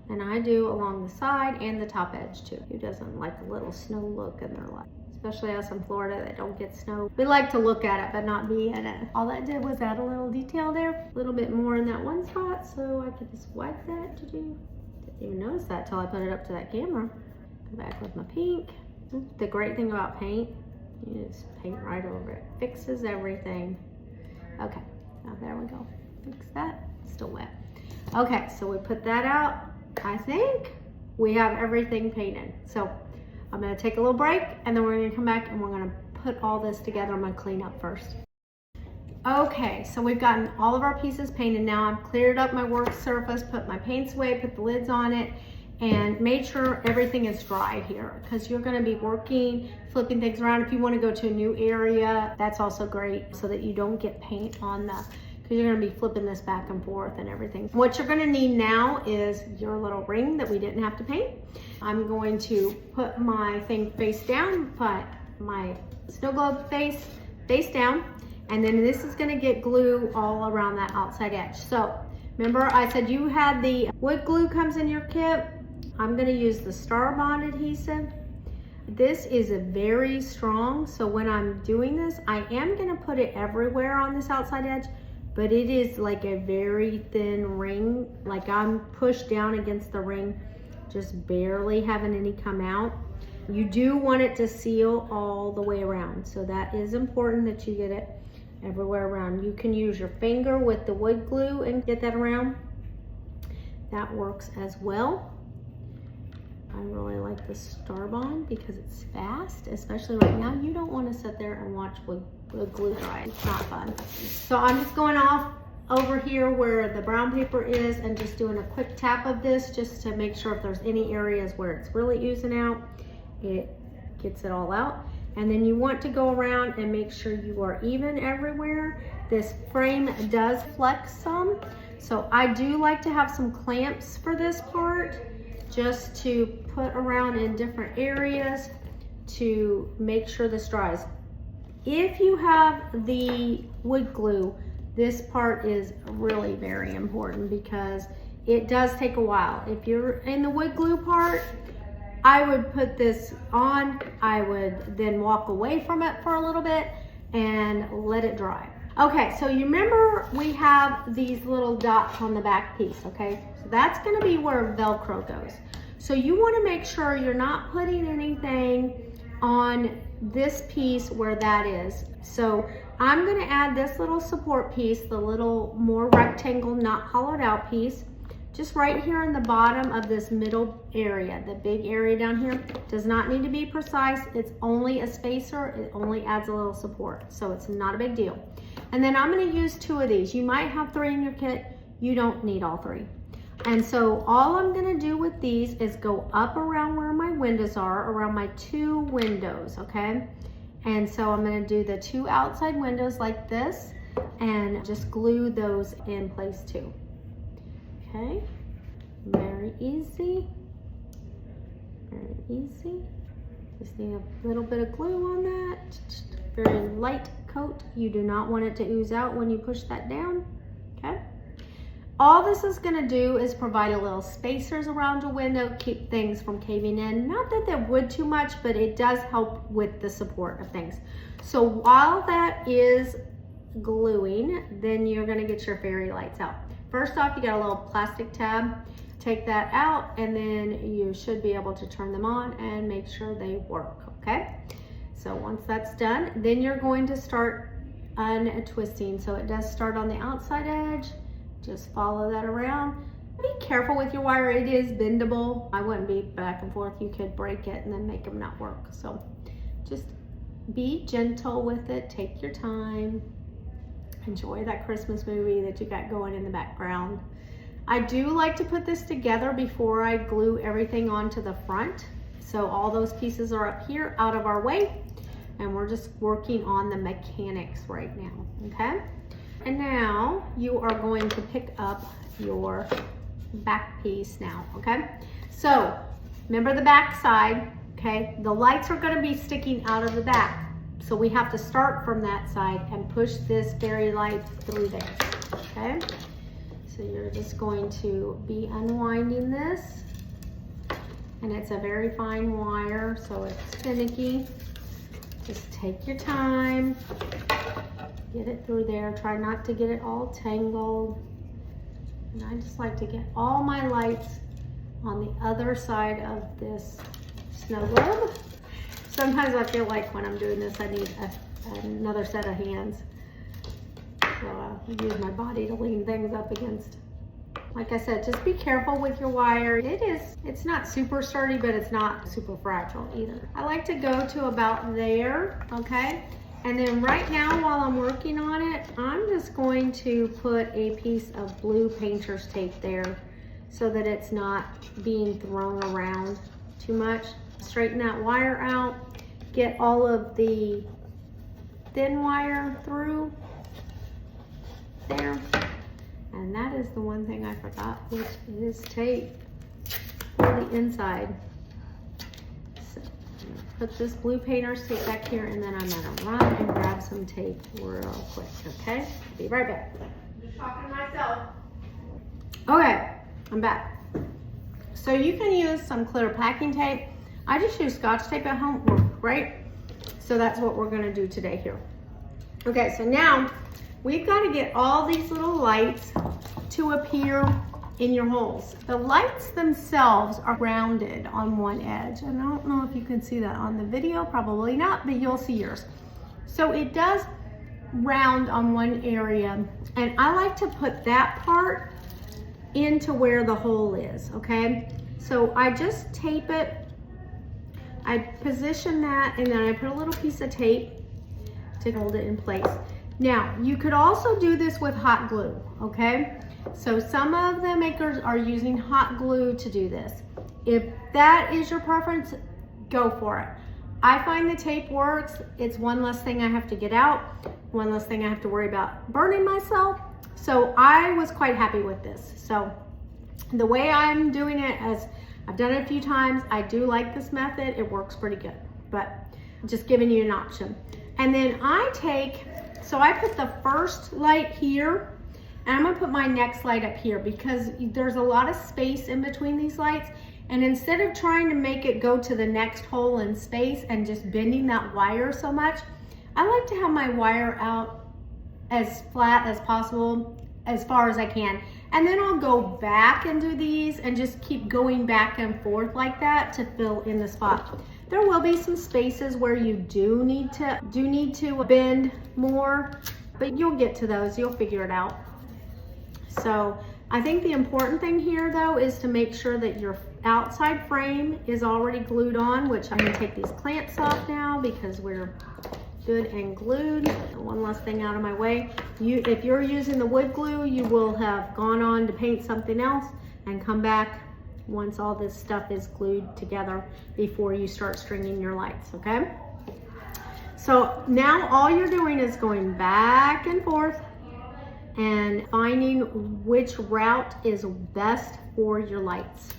And I do along the side and the top edge too. Who doesn't like a little snow look in their life? Especially us in Florida that don't get snow. We like to look at it, but not be in it. All that did was add a little detail there. A little bit more in that one spot, so I could just wipe that to do. Didn't even notice that till I put it up to that camera. Go back with my pink. The great thing about paint, you just paint right over it. Fixes everything. Okay, now there we go. Fix that. Still wet. Okay, so we put that out. I think we have everything painted. So I'm gonna take a little break and then we're gonna come back and we're gonna put all this together. I'm gonna clean up first. Okay, so we've gotten all of our pieces painted now. I've cleared up my work surface, put my paints away, put the lids on it, and made sure everything is dry here because you're gonna be working, flipping things around. If you wanna go to a new area, that's also great so that you don't get paint on the, because you're gonna be flipping this back and forth and everything. What you're gonna need now is your little ring that we didn't have to paint. I'm going to put my thing face down, put my snow globe face down, and then this is gonna get glue all around that outside edge. So remember I said you had the wood glue comes in your kit. I'm gonna use the Star Bond adhesive. This is a very strong, so when I'm doing this, I am gonna put it everywhere on this outside edge, but it is like a very thin ring. Like I'm pushed down against the ring, just barely having any come out. You do want it to seal all the way around, so that is important that you get it everywhere around. You can use your finger with the wood glue and get that around. That works as well. I really like the Star Bond because it's fast, especially right now. You don't want to sit there and watch wood glue dry. It's not fun. So I'm just going off over here where the brown paper is and just doing a quick tap of this just to make sure if there's any areas where it's really oozing out, it gets it all out. And then you want to go around and make sure you are even everywhere. This frame does flex some, so I do like to have some clamps for this part just to put around in different areas to make sure this dries. If you have the wood glue, this part is really very important because it does take a while. If you're in the wood glue part, I would put this on, I would then walk away from it for a little bit and let it dry. Okay, so you remember we have these little dots on the back piece, okay? So that's gonna be where Velcro goes. So you wanna make sure you're not putting anything on this piece where that is. So I'm gonna add this little support piece, the little more rectangle, not hollowed out piece, just right here in the bottom of this middle area. The big area down here does not need to be precise. It's only a spacer. It only adds a little support, so it's not a big deal. And then I'm gonna use 2 of these. You might have 3 in your kit. You don't need all 3. And so all I'm gonna do with these is go up around where my windows are, around my 2 windows, okay? And so I'm gonna do the 2 outside windows like this and just glue those in place too. Okay, very easy, very easy. Just need a little bit of glue on that, just very light coat. You do not want it to ooze out when you push that down, okay? All this is gonna do is provide a little spacers around your window, keep things from caving in. Not that that would too much, but it does help with the support of things. So while that is gluing, then you're gonna get your fairy lights out. First off, you got a little plastic tab. Take that out and then you should be able to turn them on and make sure they work, okay? So once that's done, then you're going to start untwisting. So it does start on the outside edge. Just follow that around. Be careful with your wire, it is bendable. I wouldn't be back and forth. You could break it and then make them not work. So just be gentle with it, take your time. enjoy that Christmas movie that you got going in the background. I do like to put this together before I glue everything onto the front. So all those pieces are up here out of our way, and we're just working on the mechanics right now, okay? And now you are going to pick up your back piece now, okay? So remember the back side, okay? The lights are gonna be sticking out of the back. So we have to start from that side and push this fairy light through there, okay? So you're just going to be unwinding this. And it's a very fine wire, so it's finicky. Just take your time, get it through there. Try not to get it all tangled. And I just like to get all my lights on the other side of this snow globe. Sometimes I feel like when I'm doing this, I need another set of hands. So I use my body to lean things up against. Like I said, just be careful with your wire. It's not super sturdy, but it's not super fragile either. I like to go to about there, okay? And then right now, while I'm working on it, I'm just going to put a piece of blue painter's tape there so that it's not being thrown around too much. Straighten that wire out, get all of the thin wire through there. And that is the one thing I forgot, which is tape for the inside. So put this blue painter's tape back here, and then I'm gonna run and grab some tape real quick, okay? Be right back. I'm just talking to myself. Okay, I'm back. So you can use some clear packing tape. I just use Scotch tape at home, works great. So that's what we're gonna do today here. Okay, so now we've got to get all these little lights to appear in your holes. The lights themselves are rounded on one edge. And I don't know if you can see that on the video, probably not, but you'll see yours. So it does round on one area, and I like to put that part into where the hole is, okay? So I just tape it, I position that, and then I put a little piece of tape to hold it in place. Now, you could also do this with hot glue, okay? So some of the makers are using hot glue to do this. If that is your preference, go for it. I find the tape works. It's one less thing I have to get out, one less thing I have to worry about burning myself. So I was quite happy with this. So the way I'm doing it, as I've done it a few times, I do like this method. It works pretty good, but just giving you an option. And then so I put the first light here, and I'm gonna put my next light up here because there's a lot of space in between these lights. And instead of trying to make it go to the next hole in space and just bending that wire so much, I like to have my wire out as flat as possible, as far as I can. And then I'll go back and do these and just keep going back and forth like that to fill in the spot. There will be some spaces where you do need to bend more, but you'll get to those, you'll figure it out. So I think the important thing here though is to make sure that your outside frame is already glued on, which I'm gonna take these clamps off now because we're good and glued. One last thing out of my way. If you're using the wood glue, you will have gone on to paint something else and come back once all this stuff is glued together before you start stringing your lights, okay? So now all you're doing is going back and forth and finding which route is best for your lights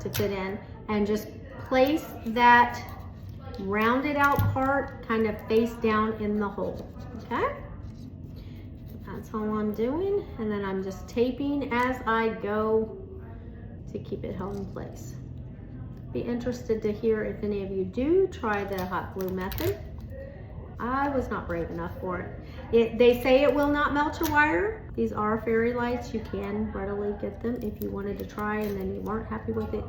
to fit in, and just place that rounded out part kind of face down in the hole, okay? That's all I'm doing, and then I'm just taping as I go to keep it held in place. Be interested to hear if any of you do try the hot glue method. I was not brave enough for it. They say it will not melt your wire. These are fairy lights. You can readily get them if you wanted to try and then you weren't happy with it.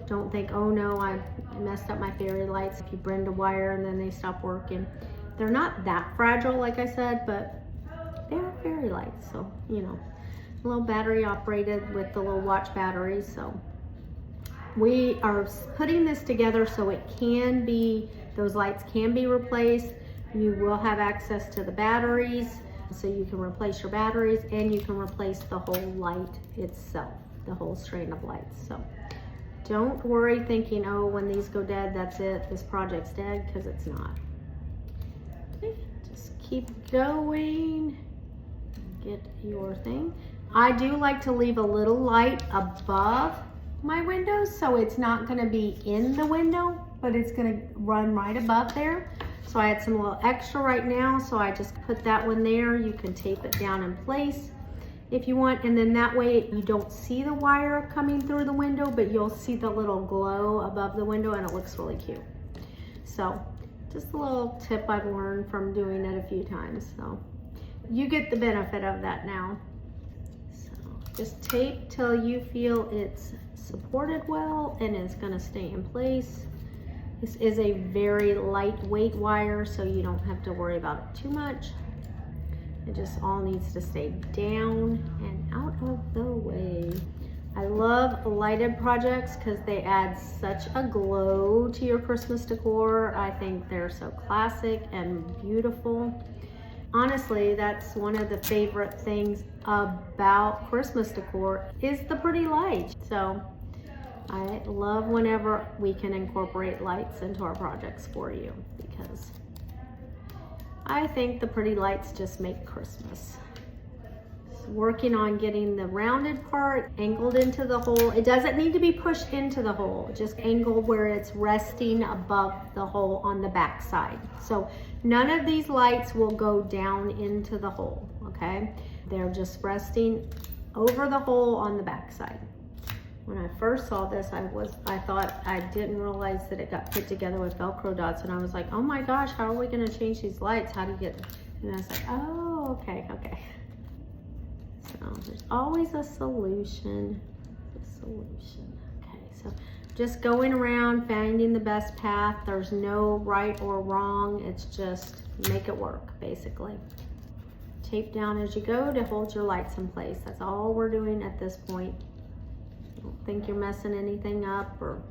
Don't think, oh no, I messed up my fairy lights. If you bend a wire and then they stop working. They're not that fragile, like I said, but they are fairy lights. So, you know, a little battery operated with the little watch batteries. So we are putting this together so it can be, those lights can be replaced. You will have access to the batteries.
So you can replace your batteries and you can replace the whole light itself, the whole strand of lights. So don't worry thinking, oh, when these go dead, that's it, this project's dead, because it's not. Okay, just keep going, get your thing. I do like to leave a little light above my windows, so it's not gonna be in the window, but it's gonna run right above there. So I had some little extra right now, so I just put that one there. You can tape it down in place if you want, and then that way you don't see the wire coming through the window, but you'll see the little glow above the window, and it looks really cute. So just a little tip I've learned from doing it a few times. So you get the benefit of that now. So just tape till you feel it's supported well and it's gonna stay in place. This is a very lightweight wire, so you don't have to worry about it too much. It just all needs to stay down and out of the way. I love lighted projects because they add such a glow to your Christmas decor. I think they're so classic and beautiful. Honestly, that's one of the favorite things about Christmas decor is the pretty lights. So I love whenever we can incorporate lights into our projects for you, because I think the pretty lights just make Christmas. Just working on getting the rounded part angled into the hole. It doesn't need to be pushed into the hole, just angled where it's resting above the hole on the back side. So none of these lights will go down into the hole, okay? They're just resting over the hole on the back side. When I first saw this, I thought I didn't realize that it got put together with Velcro dots, and I was like, oh my gosh, how are we gonna change these lights? How do you get, and I was like, oh, okay. So there's always a solution, Okay, so just going around, finding the best path. There's no right or wrong. It's just make it work, basically. Tape down as you go to hold your lights in place. That's all we're doing at this point. Don't think you're messing anything up or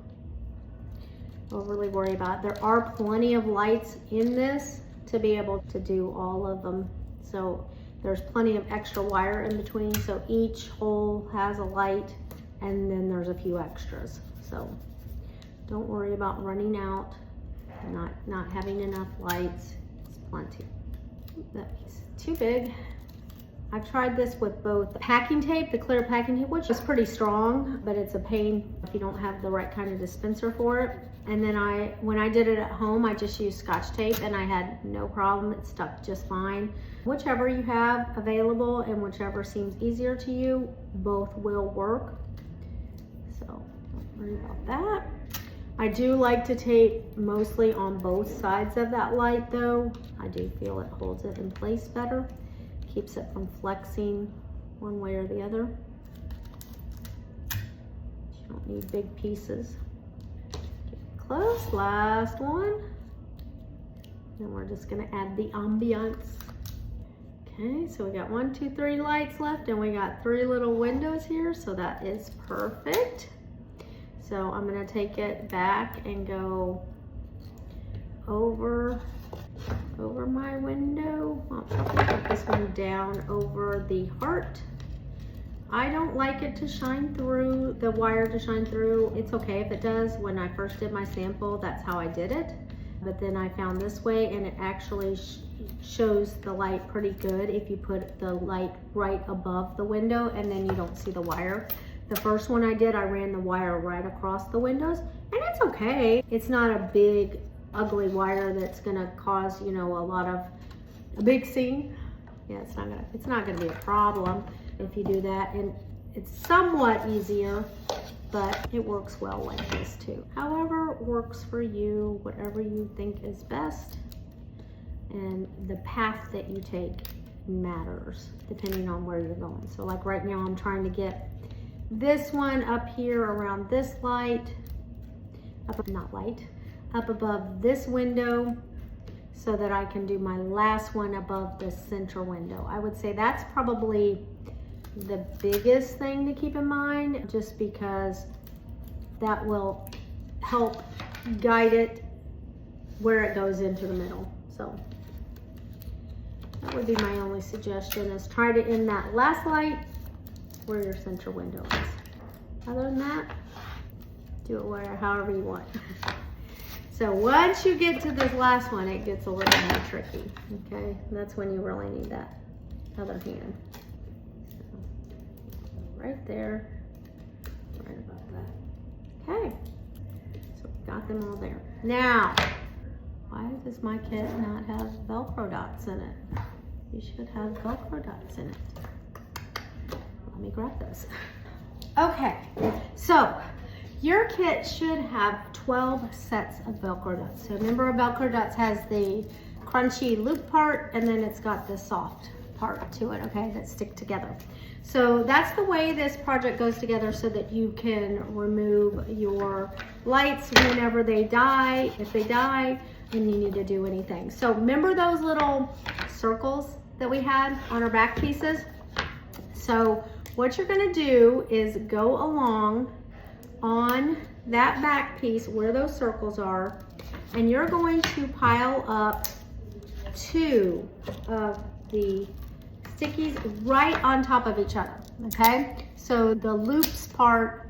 overly worry about it. There are plenty of lights in this to be able to do all of them. So there's plenty of extra wire in between. So each hole has a light, and then there's a few extras. So don't worry about running out, not having enough lights. It's plenty. That piece is too big. I've tried this with both packing tape, the clear packing tape, which is pretty strong, but it's a pain if you don't have the right kind of dispenser for it. And then when I did it at home, I just used Scotch tape, and I had no problem. It stuck just fine. Whichever you have available and whichever seems easier to you, both will work. So don't worry about that. I do like to tape mostly on both sides of that light though. I do feel it holds it in place better. Keeps it from flexing one way or the other. You don't need big pieces. Get close, last one. Then we're just gonna add the ambiance. Okay, so we got 1, 2, 3 lights left, and we got 3 little windows here, so that is perfect. So I'm gonna take it back and go over my window. I'll probably put this one down over the heart. I don't like it to shine through, the wire to shine through. It's okay if it does. When I first did my sample, that's how I did it. But then I found this way, and it actually shows the light pretty good if you put the light right above the window and then you don't see the wire. The first one I did, I ran the wire right across the windows, and it's okay. It's not a big, ugly wire that's gonna cause, you know, a big scene. Yeah, it's not gonna be a problem if you do that, and it's somewhat easier, but it works well like this too. However it works for you, whatever you think is best, and the path that you take matters depending on where you're going. So like right now, I'm trying to get this one up here around this light, up above this window, so that I can do my last one above the center window. I would say that's probably the biggest thing to keep in mind, just because that will help guide it where it goes into the middle. So That would be my only suggestion, is try to end that last light where your center window is. Other than that, do it however you want. So once you get to this last one, it gets a little more tricky, okay? And that's when you really need that other hand. So right there, right about that. Okay, so we got them all there. Now, why does my kit not have Velcro dots in it? You should have Velcro dots in it. Let me grab those. Okay, so your kit should have 12 sets of Velcro dots. So remember, Velcro dots has the crunchy loop part, and then it's got the soft part to it, okay, that stick together. So that's the way this project goes together, so that you can remove your lights whenever they die, if they die, and you need to do anything. So remember those little circles that we had on our back pieces? So what you're gonna do is go along on that back piece where those circles are, and you're going to pile up 2 of the stickies right on top of each other, okay? So the loops part,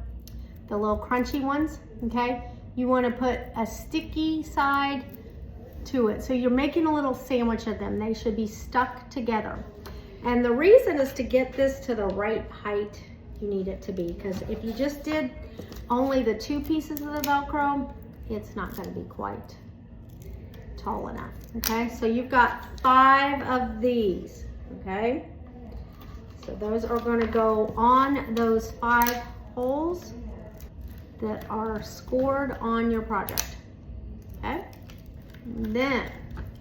the little crunchy ones, okay? You wanna put a sticky side to it. So you're making a little sandwich of them. They should be stuck together. And the reason is to get this to the right height you need it to be, because if you just did only the 2 pieces of the Velcro, it's not going to be quite tall enough, okay? So you've got 5 of these, okay? So those are going to go on those 5 holes that are scored on your project, okay? Then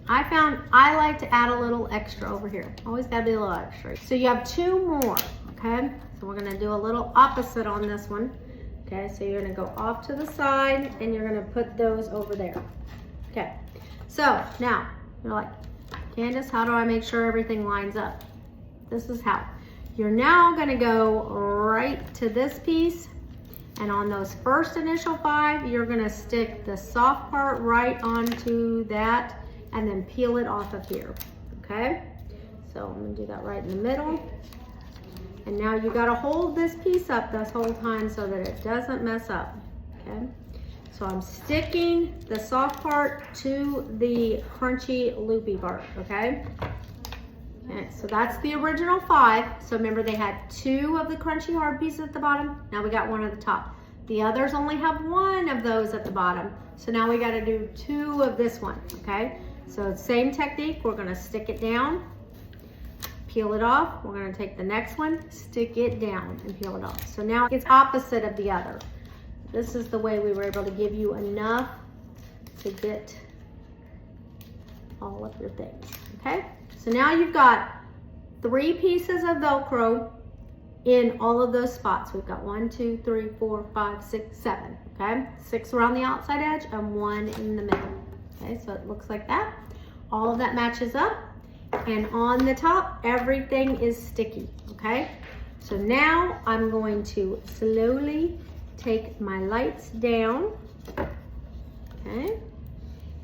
I like to add a little extra over here. Always gotta be a little extra. So you have 2 more, okay? So we're gonna do a little opposite on this one. Okay, so you're gonna go off to the side and you're gonna put those over there. Okay, so now you're like, Candace, how do I make sure everything lines up? This is how. You're now gonna go right to this piece, and on those first initial 5, you're gonna stick the soft part right onto that and then peel it off of here, okay? So I'm gonna do that right in the middle. And now you gotta hold this piece up this whole time so that it doesn't mess up, okay? So I'm sticking the soft part to the crunchy loopy part, okay? Okay, so that's the original 5. So remember, they had 2 of the crunchy hard pieces at the bottom. Now we got 1 at the top. The others only have 1 of those at the bottom. So now we gotta do 2 of this one, okay? So same technique, we're gonna stick it down, peel it off. We're gonna take the next one, stick it down and peel it off. So now it's opposite of the other. This is the way we were able to give you enough to get all of your things, okay? So now you've got 3 pieces of Velcro in all of those spots. We've got 1, 2, 3, 4, 5, 6, 7, okay? 6 around the outside edge and 1 in the middle. Okay, so it looks like that. All of that matches up. And on the top, everything is sticky, okay? So now I'm going to slowly take my lights down, okay?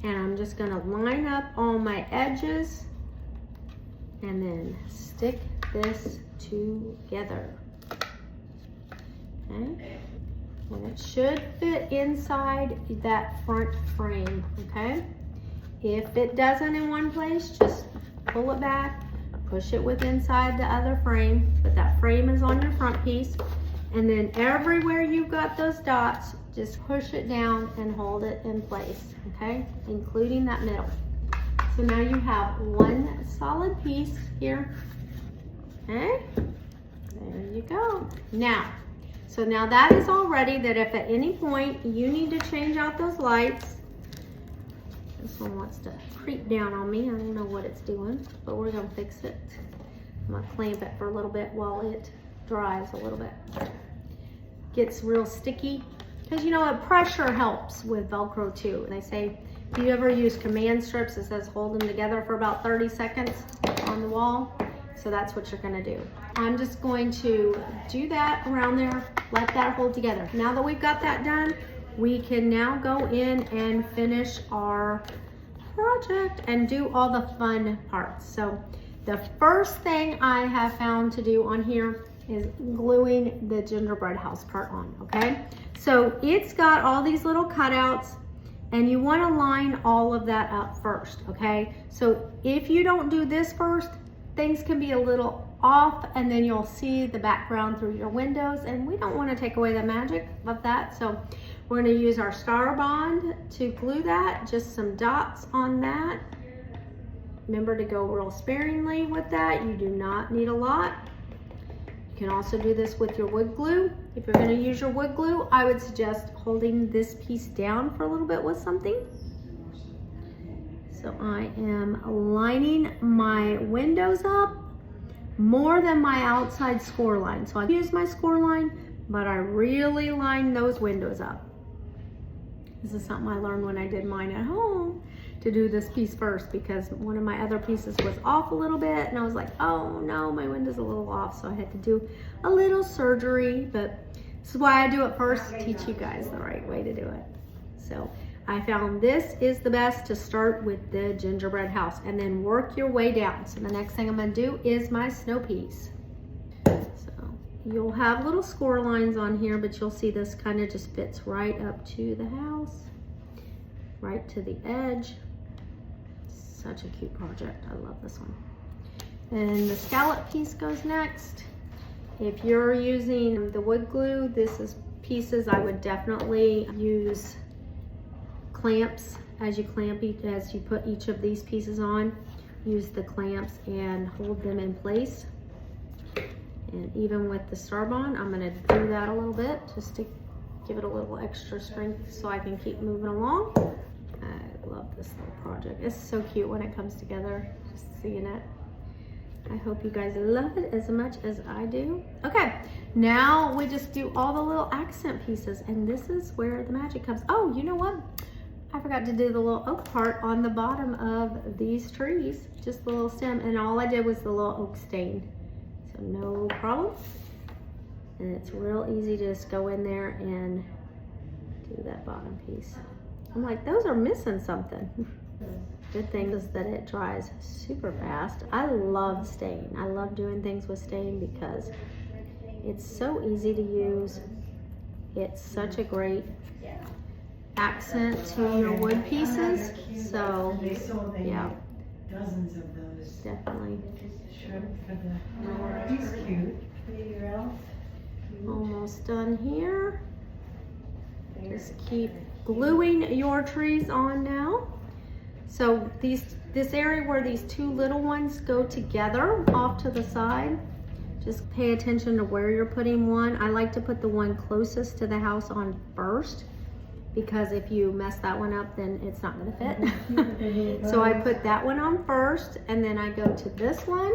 And I'm just gonna line up all my edges and then stick this together, okay? And it should fit inside that front frame, okay? If it doesn't in one place, just pull it back, push it with inside the other frame, but that frame is on your front piece. And then everywhere you've got those dots, just push it down and hold it in place, okay? Including that middle. So now you have 1 solid piece here, okay? There you go. So now that is all ready, that if at any point you need to change out those lights, this one wants to creep down on me. I don't know what it's doing, but we're gonna fix it. I'm gonna clamp it for a little bit while it dries a little bit. Gets real sticky, because you know what, pressure helps with Velcro too. They say, if you ever use command strips, it says hold them together for about 30 seconds on the wall. So that's what you're gonna do. I'm just going to do that around there, let that hold together. Now that we've got that done, we can now go in and finish our project and do all the fun parts. So The first thing I have found to do on here is gluing the gingerbread house part on, okay? So it's got all these little cutouts and you want to line all of that up first, okay? So if you don't do this first, things can be a little off and then you'll see the background through your windows, and we don't want to take away the magic of that. So we're going to use our Star Bond to glue that, just some dots on that. Remember to go real sparingly with that. You do not need a lot. You can also do this with your wood glue. If you're going to use your wood glue, I would suggest holding this piece down for a little bit with something. So I am lining my windows up more than my outside score line. So I use my score line, but I really line those windows up. This is something I learned when I did mine at home, to do this piece first, because one of my other pieces was off a little bit and I was like, oh no, my window's a little off, so I had to do a little surgery. But this is why I do it first, to teach you guys the right way to do it. So I found this is the best to start with the gingerbread house and then work your way down. So the next thing I'm going to do is my snow piece. So you'll have little score lines on here, but you'll see this kind of just fits right up to the house, right to the edge. Such a cute project. I love this one. And the scallop piece goes next. If you're using the wood glue, this is pieces I would definitely use clamps as you put each of these pieces on. Use the clamps and hold them in place. And even with the Star Bond, I'm going to do that a little bit just to give it a little extra strength so I can keep moving along. I love this little project. It's so cute when it comes together, just seeing it. I hope you guys love it as much as I do. Okay, now we just do all the little accent pieces, and this is where the magic comes. Oh, you know what? I forgot to do the little oak part on the bottom of these trees, just the little stem, and all I did was the little oak stain. So no problem. And it's real easy to just go in there and do that bottom piece. I'm like, those are missing something. Good thing is that it dries super fast. I love stain. I love doing things with stain because it's so easy to use. It's such a great accent to your wood pieces. So yeah,
dozens of those.
Definitely.
He's cute.
Almost done here. Just keep gluing your trees on now. So this area where these two little ones go together off to the side, just pay attention to where you're putting one. I like to put the one closest to the house on first, because if you mess that one up, then it's not gonna fit. So I put that one on first, and then I go to this one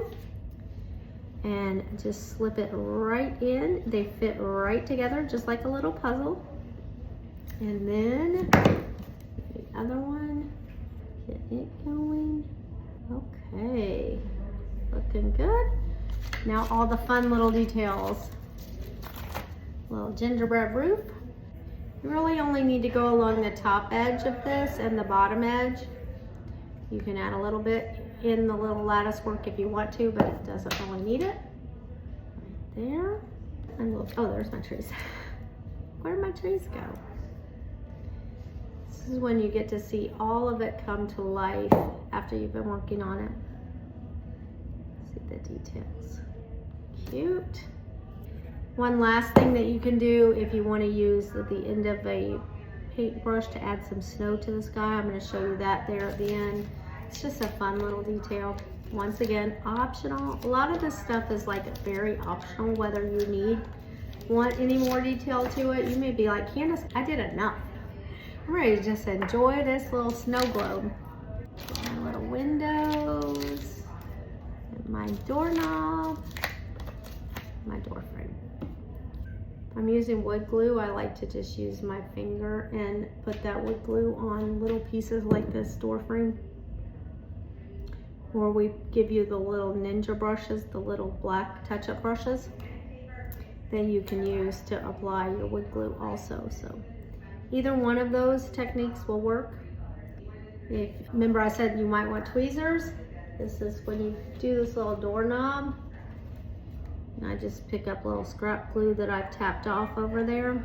and just slip it right in. They fit right together, just like a little puzzle. And then the other one, get it going. Okay, looking good. Now all the fun little details. Little gingerbread roof. You really only need to go along the top edge of this and the bottom edge. You can add a little bit in the little lattice work if you want to, but it doesn't really need it. Right there. And we'll, oh, there's my trees. Where did my trees go? This is when you get to see all of it come to life after you've been working on it. See the details. Cute. One last thing that you can do if you want to use the end of a paintbrush to add some snow to the sky. I'm going to show you that there at the end. It's just a fun little detail. Once again, optional. A lot of this stuff is like very optional, whether you want any more detail to it. You may be like, Candace, I did enough. I'm ready to just enjoy this little snow globe. My little windows, and my doorknob, my door frame. If I'm using wood glue, I like to just use my finger and put that wood glue on little pieces like this door frame. Or we give you the little ninja brushes, the little black touch-up brushes that you can use to apply your wood glue also. So either one of those techniques will work. Remember I said you might want tweezers. This is when you do this little doorknob. And I just pick up a little scrap glue that I've tapped off over there.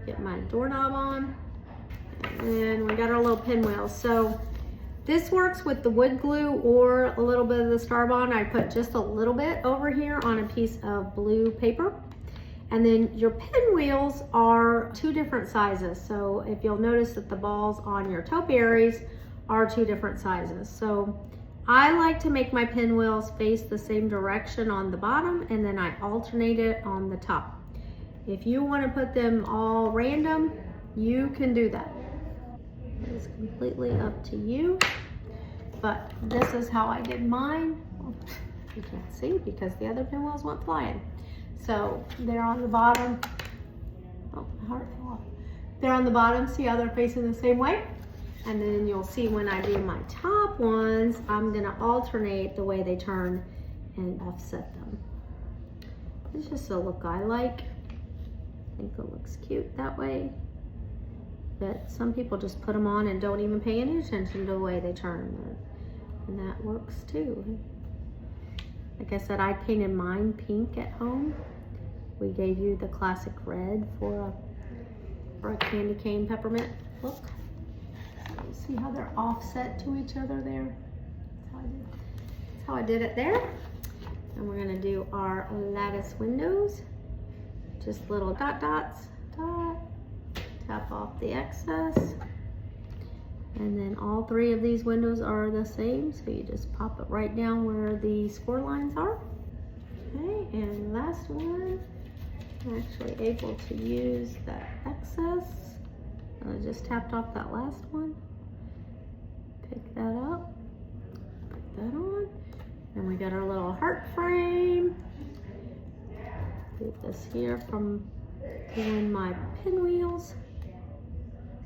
Get my doorknob on. And then we got our little pinwheels. So this works with the wood glue or a little bit of the Star Bond. I put just a little bit over here on a piece of blue paper. And then your pinwheels are 2 different sizes. So if you'll notice that the balls on your topiaries are 2 different sizes. So I like to make my pinwheels face the same direction on the bottom, and then I alternate it on the top. If you want to put them all random, you can do that. It's completely up to you, but this is how I did mine. You can't see because the other pinwheels went flying. So they're on the bottom. Oh, my heart fell off. They're on the bottom. See how they're facing the same way? And then you'll see when I do my top ones, I'm gonna alternate the way they turn and offset them. It's just a look I like. I think it looks cute that way. But some people just put them on and don't even pay any attention to the way they turn. And that works too. Like I said, I painted mine pink at home. We gave you the classic red for a candy cane peppermint look. See how they're offset to each other there? That's how I did it there. And we're gonna do our lattice windows. Just little dot dots, dot. Tap off the excess. And then all 3 of these windows are the same, so you just pop it right down where the score lines are. Okay, and last one, I'm actually able to use that excess. I just tapped off that last one. Pick that up, put that on. And we got our little heart frame. Get this here from doing my pinwheels.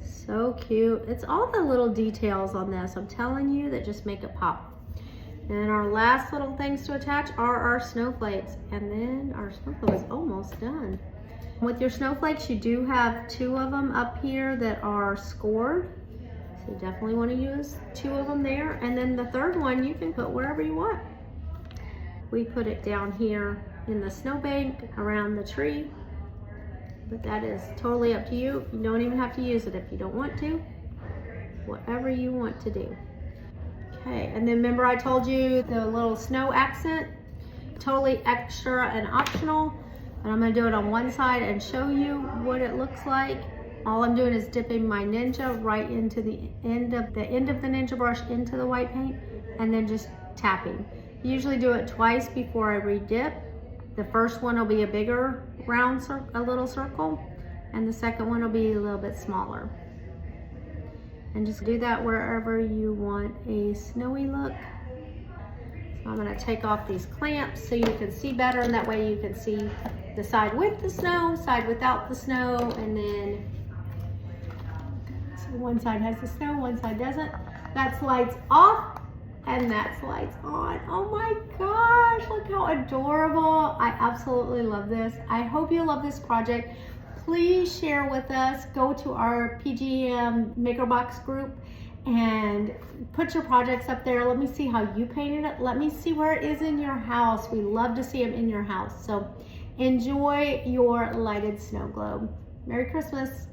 So cute. It's all the little details on this, I'm telling you, that just make it pop. And our last little things to attach are our snowflakes. And then our snowflake is almost done. With your snowflakes, you do have 2 of them up here that are scored. So you definitely want to use 2 of them there. And then the 3rd one you can put wherever you want. We put it down here in the snowbank around the tree. But that is totally up to you. You don't even have to use it if you don't want to. Whatever you want to do. Okay, and then remember I told you the little snow accent, totally extra and optional. And I'm gonna do it on one side and show you what it looks like. All I'm doing is dipping my Ninja right into the end of the Ninja brush into the white paint, and then just tapping. Usually do it twice before I re-dip. The first one will be a bigger round circle, a little circle, and the second one will be a little bit smaller. And just do that wherever you want a snowy look. So I'm gonna take off these clamps so you can see better, and that way you can see the side with the snow, side without the snow, and then so one side has the snow, one side doesn't. That slides off and that slides on. Oh my gosh, look how adorable. I absolutely love this. I hope you love this project. Please share with us. Go to our PGM Makerbox group and put your projects up there. Let me see how you painted it. Let me see where it is in your house. We love to see them in your house. So enjoy your lighted snow globe. Merry Christmas.